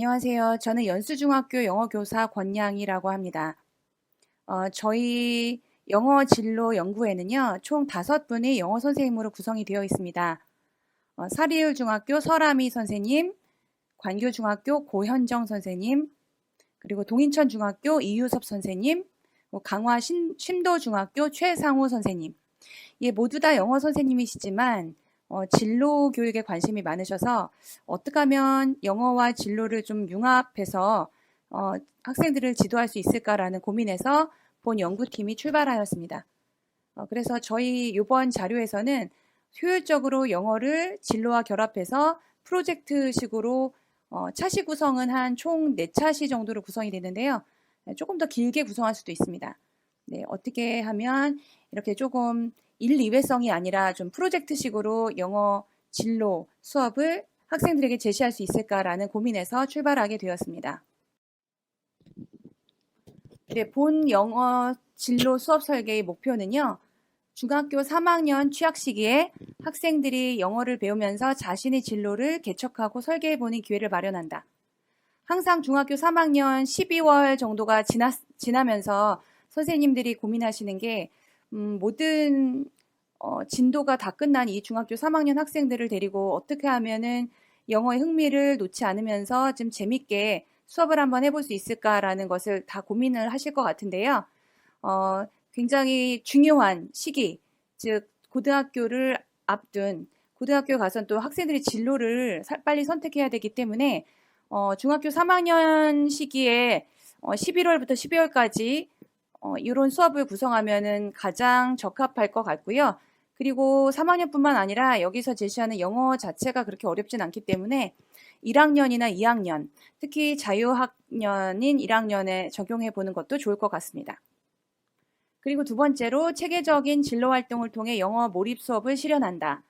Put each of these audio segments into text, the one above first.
안녕하세요. 저는 연수중학교 영어교사 권양이라고 합니다. 저희 영어 진로 연구회는요, 총 5분의 영어 선생님으로 구성이 되어 있습니다. 사리울중학교 설아미 선생님, 관교중학교 고현정 선생님, 그리고 동인천중학교 이유섭 선생님, 강화 심도중학교 최상우 선생님. 모두 다 영어 선생님이시지만 진로 교육에 관심이 많으셔서 어떻게 하면 영어와 진로를 좀 융합해서 학생들을 지도할 수 있을까라는 고민에서 본 연구팀이 출발하였습니다. 그래서 저희 이번 자료에서는 효율적으로 영어를 진로와 결합해서 프로젝트식으로 차시 구성은 한 총 4차시 정도로 구성이 되는데요. 조금 더 길게 구성할 수도 있습니다. 네, 어떻게 하면 이렇게 조금 1, 2회성이 아니라 좀 프로젝트식으로 영어 진로 수업을 학생들에게 제시할 수 있을까라는 고민에서 출발하게 되었습니다. 네, 본 영어 진로 수업 설계의 목표는요. 중학교 3학년 취학 시기에 학생들이 영어를 배우면서 자신의 진로를 개척하고 설계해보는 기회를 마련한다. 항상 중학교 3학년 12월 정도가 지나면서 선생님들이 고민하시는 게 모든 진도가 다 끝난 이 중학교 3학년 학생들을 데리고 어떻게 하면은 영어의 흥미를 놓지 않으면서 좀 재밌게 수업을 한번 해볼 수 있을까라는 것을 다 고민을 하실 것 같은데요. 굉장히 중요한 시기, 즉 고등학교를 앞둔 고등학교 가서는 또 학생들이 진로를 빨리 선택해야 되기 때문에 중학교 3학년 시기에 11월부터 12월까지 이런 수업을 구성하면은 가장 적합할 것 같고요. 그리고 3학년뿐만 아니라 여기서 제시하는 영어 자체가 그렇게 어렵진 않기 때문에 1학년이나 2학년, 특히 자유학년인 1학년에 적용해 보는 것도 좋을 것 같습니다. 그리고 두 번째로 체계적인 진로 활동을 통해 영어 몰입 수업을 실현한다.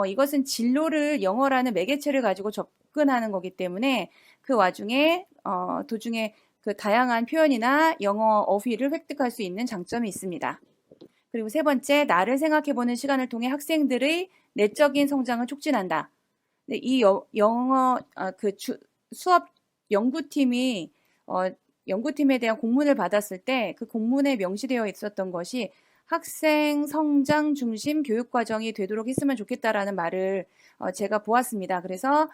이것은 진로를 영어라는 매개체를 가지고 접근하는 거기 때문에 그 와중에 도중에 그 다양한 표현이나 영어 어휘를 획득할 수 있는 장점이 있습니다. 그리고 세 번째, 나를 생각해보는 시간을 통해 학생들의 내적인 성장을 촉진한다. 이 영어 수업 연구팀이 연구팀에 대한 공문을 받았을 때 그 공문에 명시되어 있었던 것이 학생 성장 중심 교육 과정이 되도록 했으면 좋겠다라는 말을 제가 보았습니다. 그래서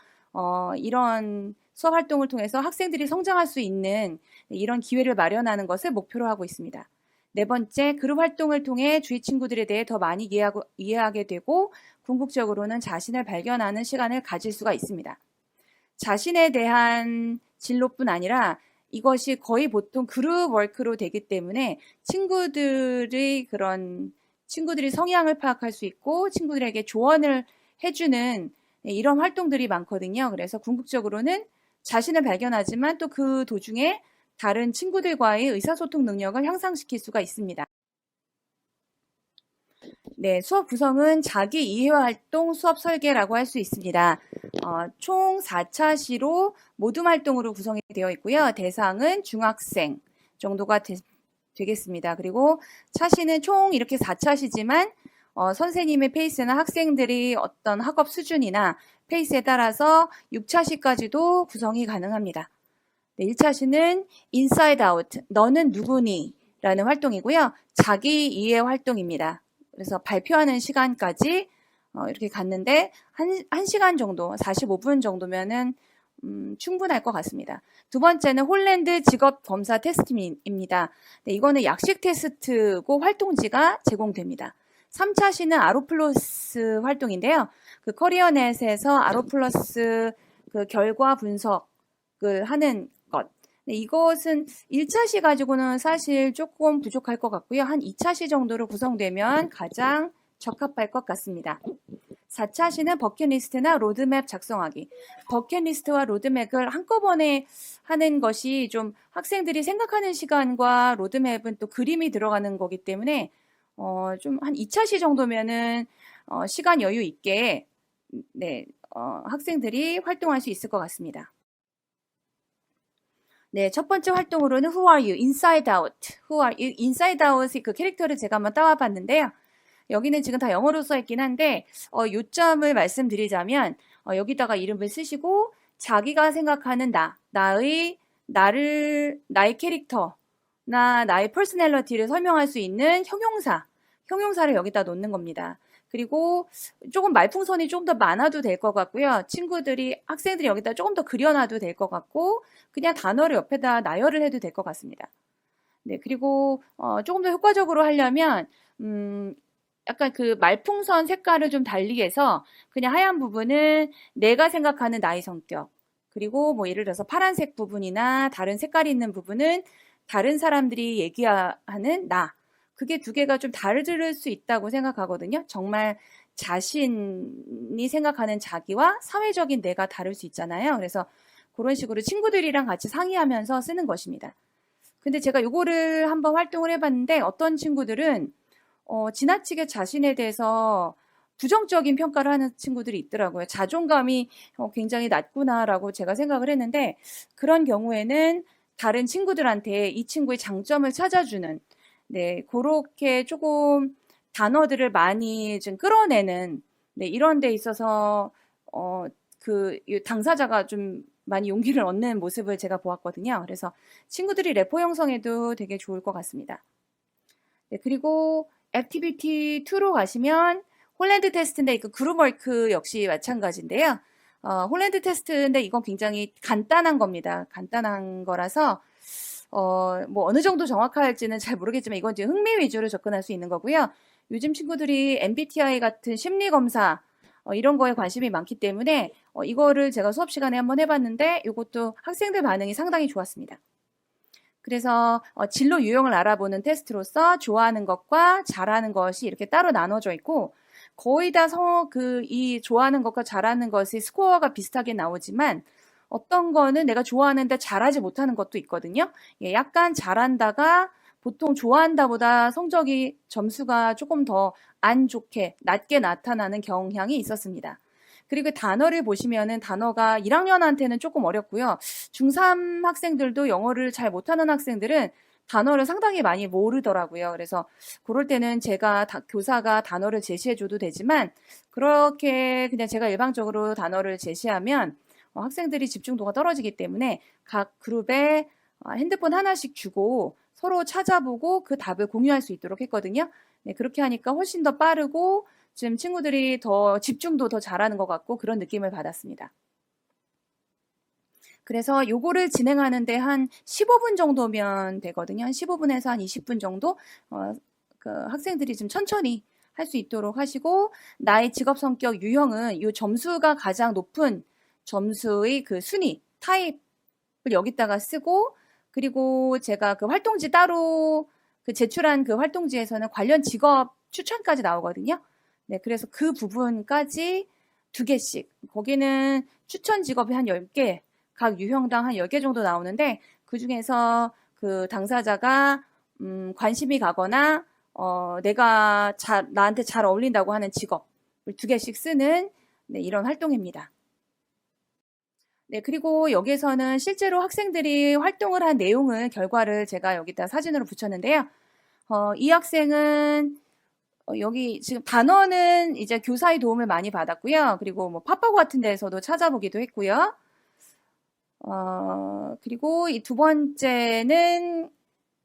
이런 수업 활동을 통해서 학생들이 성장할 수 있는 이런 기회를 마련하는 것을 목표로 하고 있습니다. 네 번째, 그룹 활동을 통해 주위 친구들에 대해 더 많이 이해하게 되고 궁극적으로는 자신을 발견하는 시간을 가질 수가 있습니다. 자신에 대한 진로뿐 아니라 이것이 거의 보통 그룹 워크로 되기 때문에 친구들이 성향을 파악할 수 있고 친구들에게 조언을 해주는 이런 활동들이 많거든요. 그래서 궁극적으로는 자신을 발견하지만 또 그 도중에 다른 친구들과의 의사소통 능력을 향상시킬 수가 있습니다. 네, 수업 구성은 자기 이해 활동 수업 설계라고 할 수 있습니다. 총 4차시로 모둠 활동으로 구성이 되어 있고요. 대상은 중학생 정도가 되겠습니다. 그리고 차시는 총 이렇게 4차시지만 선생님의 페이스나 학생들이 어떤 학업 수준이나 페이스에 따라서 6차시까지도 구성이 가능합니다. 네, 1차시는 인사이드 아웃, 너는 누구니? 라는 활동이고요. 자기 이해 활동입니다. 그래서 발표하는 시간까지 이렇게 갔는데 1시간 정도, 45분 정도면은 충분할 것 같습니다. 두 번째는 홀랜드 직업 검사 테스트입니다. 네, 이거는 약식 테스트고 활동지가 제공됩니다. 3차시는 아로플러스 활동인데요. 그 커리어넷에서 아로플러스 그 결과 분석을 하는 것. 네, 이것은 1차시 가지고는 사실 조금 부족할 것 같고요. 한 2차시 정도로 구성되면 가장 적합할 것 같습니다. 4차시는 버킷리스트나 로드맵 작성하기. 버킷리스트와 로드맵을 한꺼번에 하는 것이 좀 학생들이 생각하는 시간과 로드맵은 또 그림이 들어가는 거기 때문에 좀 한 2차시 정도면은 시간 여유 있게 네, 학생들이 활동할 수 있을 것 같습니다. 네, 첫 번째 활동으로는 Who are you? Inside out. Who are you? Inside out의 그 캐릭터를 제가 한번 따와 봤는데요. 여기는 지금 다 영어로 써 있긴 한데 요점을 말씀드리자면 여기다가 이름을 쓰시고 자기가 생각하는 나의 캐릭터나 나의 퍼스널리티를 설명할 수 있는 형용사를 여기다 놓는 겁니다. 그리고 조금 말풍선이 좀 더 많아도 될 것 같고요. 학생들이 여기다 조금 더 그려놔도 될 것 같고, 그냥 단어를 옆에다 나열을 해도 될 것 같습니다. 네, 그리고 조금 더 효과적으로 하려면 약간 그 말풍선 색깔을 좀 달리 해서 그냥 하얀 부분은 내가 생각하는 나의 성격, 그리고 뭐 예를 들어서 파란색 부분이나 다른 색깔이 있는 부분은 다른 사람들이 얘기하는 나, 그게 두 개가 좀 다를 수 있다고 생각하거든요. 정말 자신이 생각하는 자기와 사회적인 내가 다를 수 있잖아요. 그래서 그런 식으로 친구들이랑 같이 상의하면서 쓰는 것입니다. 근데 제가 요거를 한번 활동을 해봤는데 어떤 친구들은 지나치게 자신에 대해서 부정적인 평가를 하는 친구들이 있더라고요. 자존감이 굉장히 낮구나라고 제가 생각을 했는데, 그런 경우에는 다른 친구들한테 이 친구의 장점을 찾아주는, 네, 그렇게 조금 단어들을 많이 좀 끌어내는, 네, 이런 데 있어서 이 당사자가 좀 많이 용기를 얻는 모습을 제가 보았거든요. 그래서 친구들이 래퍼 형성에도 되게 좋을 것 같습니다. 네, 그리고 액티비티 2로 가시면 홀랜드 테스트인데 이거 그룹워크 역시 마찬가지인데요. 홀랜드 테스트인데 이건 굉장히 간단한 겁니다. 간단한 거라서 뭐 어느 정도 정확할지는 잘 모르겠지만 이건 이제 흥미 위주로 접근할 수 있는 거고요. 요즘 친구들이 MBTI 같은 심리 검사 이런 거에 관심이 많기 때문에 이거를 제가 수업 시간에 한번 해봤는데 이것도 학생들 반응이 상당히 좋았습니다. 그래서 진로 유형을 알아보는 테스트로서 좋아하는 것과 잘하는 것이 이렇게 따로 나눠져 있고, 거의 다 이 좋아하는 것과 잘하는 것의 스코어가 비슷하게 나오지만 어떤 거는 내가 좋아하는데 잘하지 못하는 것도 있거든요. 약간 잘한다가 보통 좋아한다보다 점수가 조금 더 안 좋게 낮게 나타나는 경향이 있었습니다. 그리고 단어를 보시면은 단어가 1학년한테는 조금 어렵고요. 중3 학생들도 영어를 잘 못하는 학생들은 단어를 상당히 많이 모르더라고요. 그래서 그럴 때는 교사가 단어를 제시해줘도 되지만, 그렇게 그냥 제가 일방적으로 단어를 제시하면 학생들이 집중도가 떨어지기 때문에 각 그룹에 핸드폰 하나씩 주고 서로 찾아보고 그 답을 공유할 수 있도록 했거든요. 네, 그렇게 하니까 훨씬 더 빠르고 지금 친구들이 더 집중도 더 잘하는 것 같고 그런 느낌을 받았습니다. 그래서 요거를 진행하는데 한 15분 정도면 되거든요. 한 15분에서 한 20분 정도 그 학생들이 좀 천천히 할 수 있도록 하시고, 나의 직업 성격 유형은 이 점수가 가장 높은 점수의 그 순위, 타입을 여기다가 쓰고, 그리고 제가 그 활동지 따로 제출한 그 활동지에서는 관련 직업 추천까지 나오거든요. 네, 그래서 그 부분까지 2개씩, 거기는 추천 직업이 한 10개, 각 유형당 한 10개 정도 나오는데, 그 중에서 그 당사자가 관심이 가거나 내가 나한테 잘 어울린다고 하는 직업을 2개씩 쓰는, 네, 이런 활동입니다. 네, 그리고 여기에서는 실제로 학생들이 활동을 한 결과를 제가 여기다 사진으로 붙였는데요. 이 학생은 여기 지금 단어는 이제 교사의 도움을 많이 받았고요. 그리고 뭐 팝하고 같은 데서도 찾아보기도 했고요. 그리고 이 두 번째는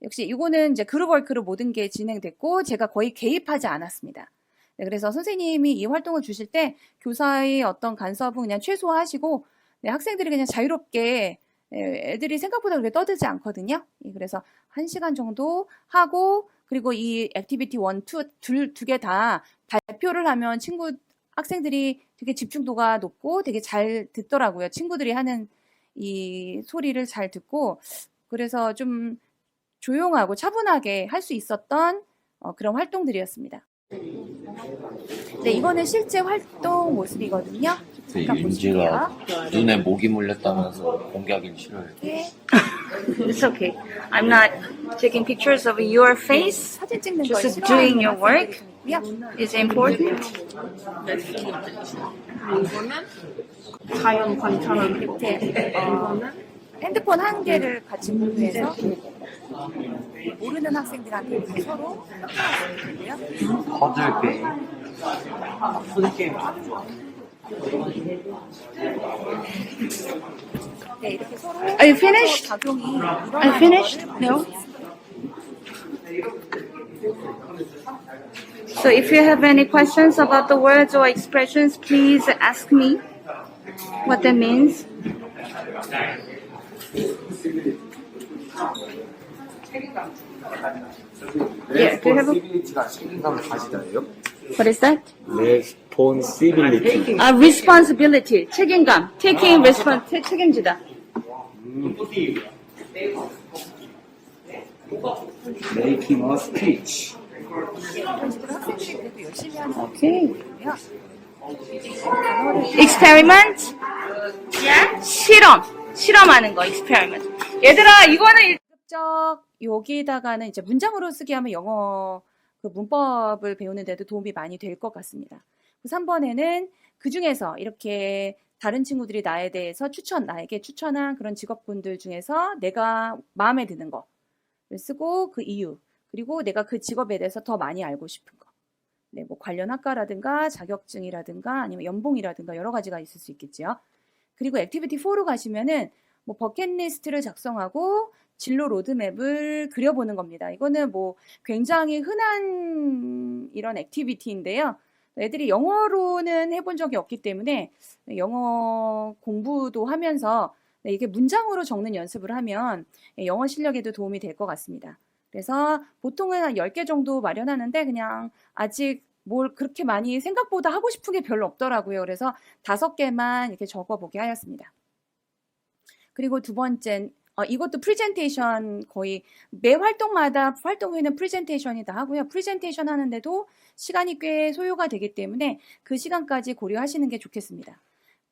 역시 이거는 이제 그룹워크로 모든 게 진행됐고 제가 거의 개입하지 않았습니다. 네, 그래서 선생님이 이 활동을 주실 때 교사의 어떤 간섭은 그냥 최소화하시고, 네, 학생들이 그냥 자유롭게, 애들이 생각보다 그렇게 떠들지 않거든요. 그래서 1시간 정도 하고, 그리고 이 액티비티 1, 2, 두 개 다 발표를 하면 학생들이 되게 집중도가 높고 되게 잘 듣더라고요. 친구들이 하는 이 소리를 잘 듣고, 그래서 좀 조용하고 차분하게 할 수 있었던 그런 활동들이었습니다. 네, 이거는 실제 활동 모습이거든요. 윤지가 눈에 모기 물렸다면서 공개하기 싫어요. It's okay. I'm not taking pictures of your face. 사진 찍는 거 Just doing your work is important. 이거는 자연 관찰하는 거. 이거는 핸드폰 한 개를 같이 공유해서 모르는 학생들한테 서로 협조할 수 있는데요. 퍼즐 게임. 네, 이렇게 서로 Are you finished? 작용이 Are you 일어나는 finished? 거를 No. So if you have any questions about the words or expressions, please ask me what that means. Yeah, do you have a, responsibility가 책임감을 가지다예요? what is that? responsibility. Responsibility, 책임감, taking 책임지다. making a speech. 이런 식으로 학생들이 그래도 열심히 하는 Okay. 거고요. Experiment, 실험하는 거, experiment. 얘들아, 이거는 직접 여기다가는 이제 문장으로 쓰게 하면 영어 그 문법을 배우는 데도 도움이 많이 될 것 같습니다. 3번에는 그 중에서 이렇게 다른 친구들이 나에 대해서 나에게 추천한 그런 직업군들 중에서 내가 마음에 드는 거를 쓰고 그 이유, 그리고 내가 그 직업에 대해서 더 많이 알고 싶은 거. 네, 뭐 관련 학과라든가 자격증이라든가 아니면 연봉이라든가 여러 가지가 있을 수 있겠지요. 그리고 액티비티 4로 가시면은 뭐 버킷리스트를 작성하고 진로 로드맵을 그려보는 겁니다. 이거는 뭐 굉장히 흔한 이런 액티비티인데요. 애들이 영어로는 해본 적이 없기 때문에 영어 공부도 하면서 이게 문장으로 적는 연습을 하면 영어 실력에도 도움이 될 것 같습니다. 그래서 보통은 한 10개 정도 마련하는데 그냥 아직 뭘 그렇게 많이 생각보다 하고 싶은 게 별로 없더라고요. 그래서 5개만 이렇게 적어보게 하였습니다. 그리고 두 번째, 이것도 프레젠테이션 거의 매 활동마다 활동 후에는 프레젠테이션이 다 하고요. 프레젠테이션 하는데도 시간이 꽤 소요가 되기 때문에 그 시간까지 고려하시는 게 좋겠습니다.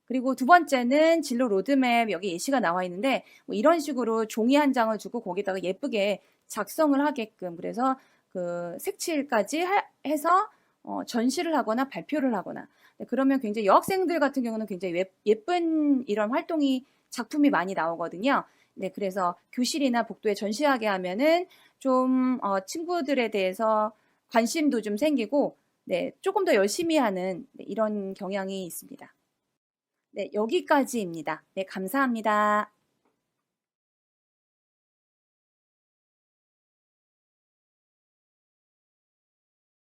그리고 두 번째는 진로 로드맵, 여기 예시가 나와 있는데 뭐 이런 식으로 종이 한 장을 주고 거기다가 예쁘게 작성을 하게끔, 그래서 그 색칠까지 해서 전시를 하거나 발표를 하거나, 그러면 굉장히 여학생들 같은 경우는 굉장히 예쁜 이런 작품이 많이 나오거든요. 네, 그래서 교실이나 복도에 전시하게 하면은 좀 친구들에 대해서 관심도 좀 생기고, 네, 조금 더 열심히 하는 이런 경향이 있습니다. 네, 여기까지입니다. 네, 감사합니다.